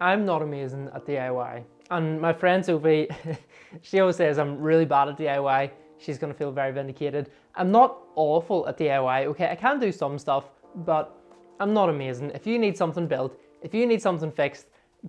I'm not amazing at DIY. And my friend Sophie, she always says I'm really bad at DIY. She's going to feel very vindicated. I'm not awful at DIY, okay? I can do some stuff, but I'm not amazing. If you need something built, if you need something fixed,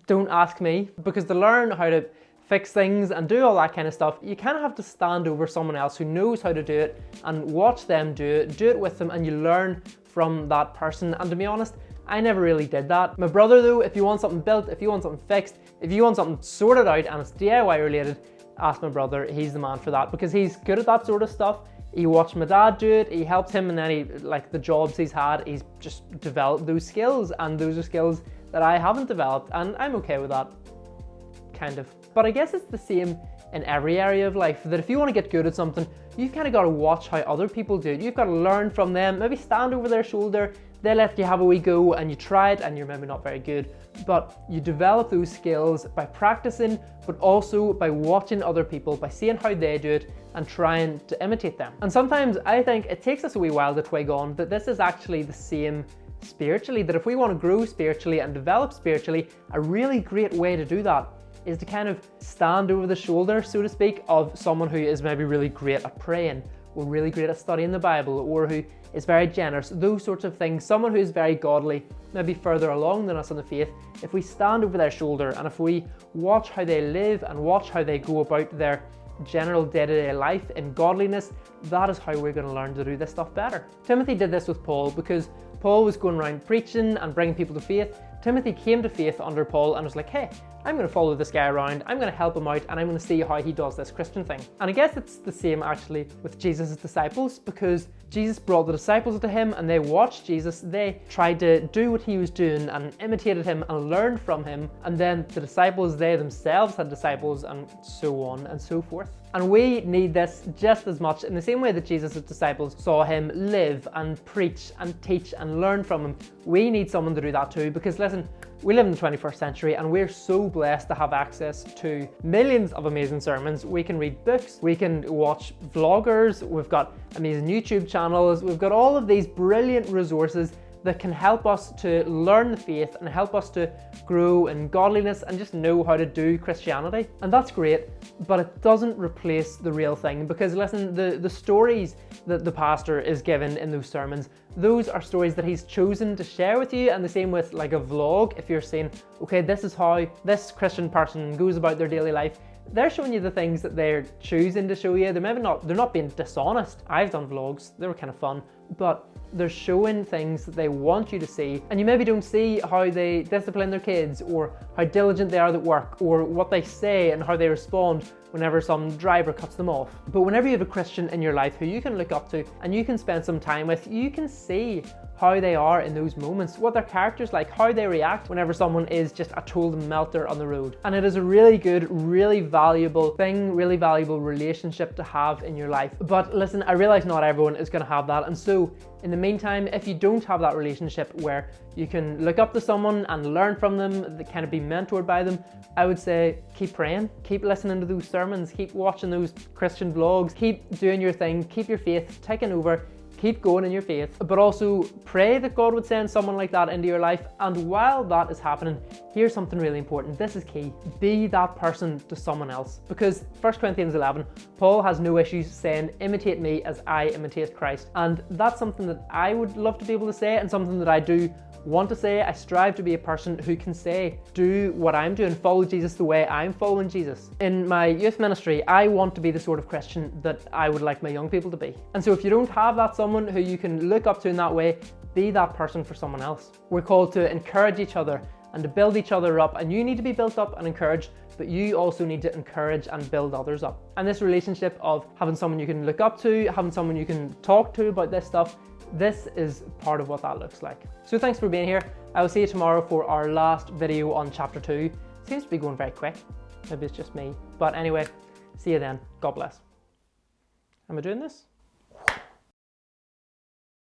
don't ask me, because to learn how to fix things and do all that kind of stuff, you kind of have to stand over someone else who knows how to do it and watch them do it with them, and you learn from that person. And to be honest, I never really did that. My brother though, if you want something built, if you want something fixed, if you want something sorted out and it's DIY related, ask my brother. He's the man for that, because he's good at that sort of stuff. He watched my dad do it, he helped him, and then like the jobs he's had, he's just developed those skills, and those are skills that I haven't developed, and I'm okay with that, kind of. But I guess it's the same in every area of life, that if you want to get good at something, you've kind of got to watch how other people do it. You've got to learn from them, maybe stand over their shoulder, they let you have a wee go and you try it and you're maybe not very good, but you develop those skills by practicing, but also by watching other people, by seeing how they do it and trying to imitate them. And sometimes I think it takes us a wee while to twig on that this is actually the same spiritually, that if we want to grow spiritually and develop spiritually, a really great way to do that is to kind of stand over the shoulder, so to speak, of someone who is maybe really great at praying, or really great at studying the Bible, or who is very generous, those sorts of things. Someone who is very godly, maybe further along than us in the faith. If we stand over their shoulder and if we watch how they live and watch how they go about their general day-to-day life in godliness, that is how we're going to learn to do this stuff better. Timothy did this with Paul, because Paul was going around preaching and bringing people to faith. Timothy came to faith under Paul and was like, hey, I'm going to follow this guy around, I'm going to help him out, and I'm going to see how he does this Christian thing. And I guess it's the same actually with Jesus' disciples, because Jesus brought the disciples to him and they watched Jesus, they tried to do what he was doing and imitated him and learned from him, and then the disciples, they themselves had disciples, and so on and so forth. And we need this just as much, in the same way that Jesus' disciples saw him live and preach and teach and learn from him. We need someone to do that too, because listen, we live in the 21st century and we're so blessed to have access to millions of amazing sermons. We can read books, we can watch vloggers, we've got amazing YouTube channels, we've got all of these brilliant resources that can help us to learn the faith and help us to grow in godliness and just know how to do Christianity. And that's great, but it doesn't replace the real thing, because listen, the stories that the pastor is given in those sermons, those are stories that he's chosen to share with you. And the same with like a vlog, if you're saying, okay, this is how this Christian person goes about their daily life, they're showing you the things that they're choosing to show you. They're not being dishonest. I've done vlogs, they were kind of fun, but they're showing things that they want you to see, and you maybe don't see how they discipline their kids, or how diligent they are at work, or what they say and how they respond whenever some driver cuts them off. But whenever you have a Christian in your life who you can look up to and you can spend some time with, you can see how they are in those moments, what their character's like, how they react whenever someone is just a total melter on the road. And it is a really good, really valuable thing, really valuable relationship to have in your life. But listen, I realize not everyone is going to have that, and so in the meantime, if you don't have that relationship where you can look up to someone and learn from them, kind of be mentored by them, I would say keep praying, keep listening to those sermons, keep watching those Christian vlogs, keep doing your thing, keep your faith taking over, keep going in your faith, but also pray that God would send someone like that into your life. And while that is happening, here's something really important. This is key. Be that person to someone else. Because 1 Corinthians 11, Paul has no issues saying, imitate me as I imitate Christ. And that's something that I would love to be able to say, and something that I do want to say. I strive to be a person who can say, do what I'm doing, follow Jesus the way I'm following Jesus. In my youth ministry, I want to be the sort of Christian that I would like my young people to be. And so if you don't have that someone who you can look up to in that way, be that person for someone else. We're called to encourage each other and to build each other up, and you need to be built up and encouraged, but you also need to encourage and build others up. And this relationship of having someone you can look up to, having someone you can talk to about this stuff, this is part of what that looks like. So thanks for being here. I will see you tomorrow for our last video on chapter 2. Seems to be going very quick. Maybe it's just me. But anyway, see you then. God bless. Am I doing this?